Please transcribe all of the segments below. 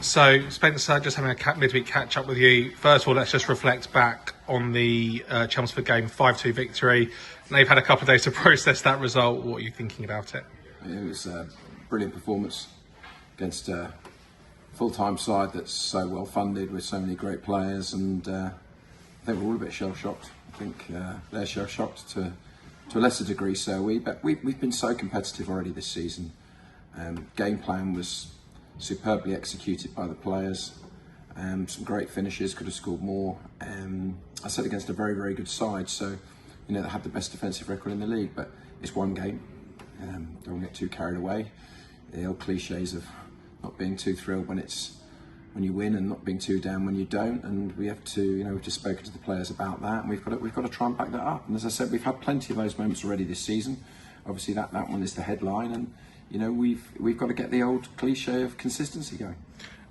So, Spencer, just having a midweek catch up with you. First of all, let's just reflect back on the Chelmsford game, 5-2 victory. Now you've had a couple of days to process that result. What are you thinking about it? It was a brilliant performance against a full-time side that's so well funded with so many great players, and I think we're all a bit shell-shocked. I think they're shell-shocked to a lesser degree, but we've been so competitive already this season. Game plan was superbly executed by the players. Some great finishes, could have scored more. I said against a very, very good side, so they had the best defensive record in the league, but it's one game. Don't get too carried away. The old cliches of not being too thrilled when you win and not being too down when you don't, and we have to, we've just spoken to the players about that, and we've got to try and back that up. And as I said, we've had plenty of those moments already this season. Obviously, that one is the headline, and we've got to get the old cliche of consistency going.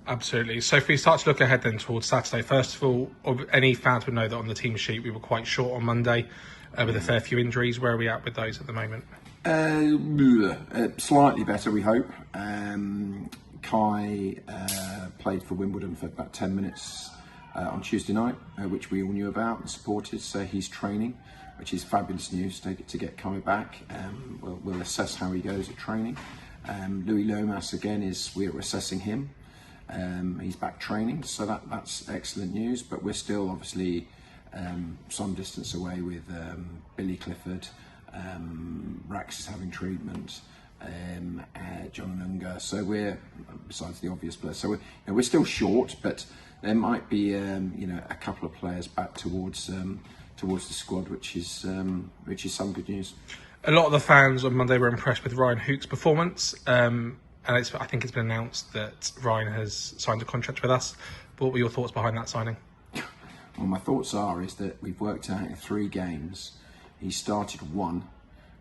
Absolutely. So if we start to look ahead then towards Saturday, first of all, any fans would know that on the team sheet we were quite short on Monday with a fair few injuries. Where are we at with those at the moment? Slightly better, we hope. Kai played for Wimbledon for about 10 minutes on Tuesday night, which we all knew about and supported, so he's training, which is fabulous news to get Kai back. We'll assess how he goes at training. Louis Lomas, again, we're assessing him. He's back training, so that's excellent news, but we're still obviously some distance away with Billy Clifford. Rax is having treatment, John Nunga, so we're, besides the obvious players, so we're still short, but there might be a couple of players back towards the squad, which is some good news. A lot of the fans on Monday were impressed with Ryan Hook's performance, and I think it's been announced that Ryan has signed a contract with us. What were your thoughts behind that signing? Well, my thoughts is that we've worked out in 3 games. He started 1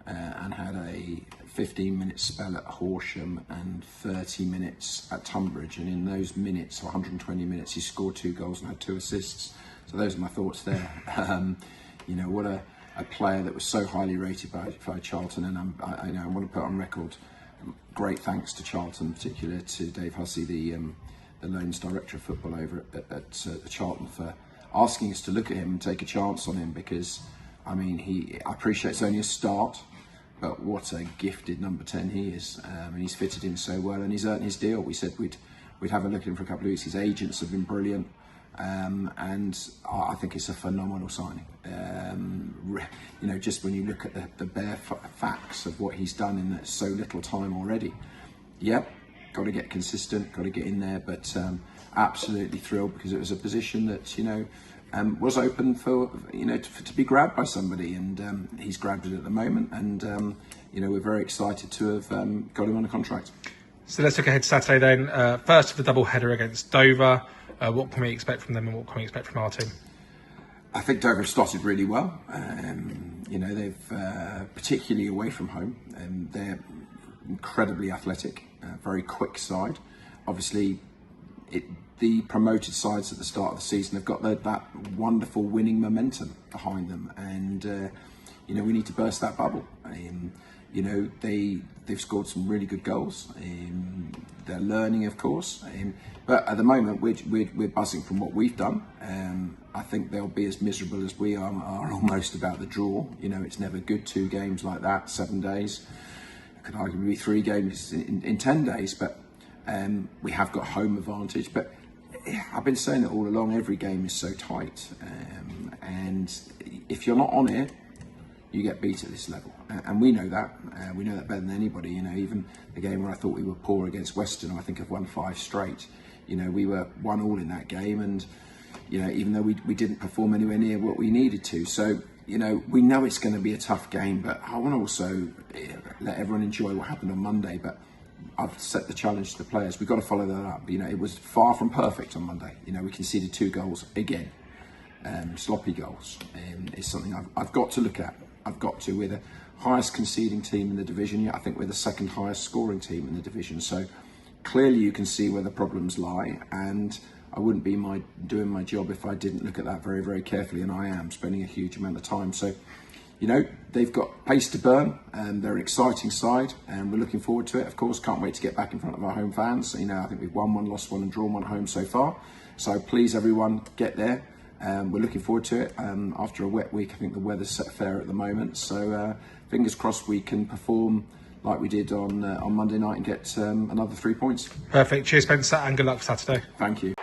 and had a 15-minute spell at Horsham and 30 minutes at Tunbridge, and in those minutes, 120 minutes, he scored 2 goals and had 2 assists. So those are my thoughts there. What a player that was so highly rated by Charlton, and I want to put on record great thanks to Charlton, in particular to Dave Hussey, the loans director of football over at Charlton, for asking us to look at him and take a chance on him, because I appreciate it's only a start, but what a gifted number 10 he is, and he's fitted in so well, and he's earned his deal. We said we'd have a look at him for a couple of weeks. His agents have been brilliant, and I think it's a phenomenal signing. Just when you look at the bare facts of what he's done in so little time already. Yep, got to get consistent, got to get in there, but absolutely thrilled, because it was a position that was open for to be grabbed by somebody, and he's grabbed it at the moment, and we're very excited to have got him on a contract. So let's look ahead to Saturday then. First of the double header against Dover. What can we expect from them, and what can we expect from our team? I think Dover have started really well. They've particularly away from home, they're incredibly athletic, very quick side. Obviously, the promoted sides at the start of the season have got that wonderful winning momentum behind them, and we need to burst that bubble. They've scored some really good goals. They're learning, of course, but at the moment we're buzzing from what we've done. I think they'll be as miserable as we are almost about the draw. It's never good 2 games like that, 7 days. It could arguably be 3 games in 10 days, but we have got home advantage. But I've been saying it all along, every game is so tight, and if you're not on it, you get beat at this level, and we know that. We know that better than anybody. Even the game where I thought we were poor against Western, I think I've won 5 straight. We were 1-1 in that game, and even though we didn't perform anywhere near what we needed to. So we know it's going to be a tough game, but I want to also let everyone enjoy what happened on Monday. But I've set the challenge to the players. We've got to follow that up. It was far from perfect on Monday. We conceded 2 goals again, sloppy goals. It's something I've got to look at. We're the highest conceding team in the division, yet I think we're the 2nd highest scoring team in the division. So clearly you can see where the problems lie, and I wouldn't be doing my job if I didn't look at that very, very carefully, and I am spending a huge amount of time. So, you know, they've got pace to burn, and they're an exciting side, and we're looking forward to it. Of course, can't wait to get back in front of our home fans. You know, I think we've won one, lost one, and drawn one at home so far. So please, everyone, get there. We're looking forward to it. After a wet week, I think the weather's set fair at the moment. So fingers crossed we can perform like we did on Monday night and get another 3 points. Perfect. Cheers, Spencer, and good luck for Saturday. Thank you.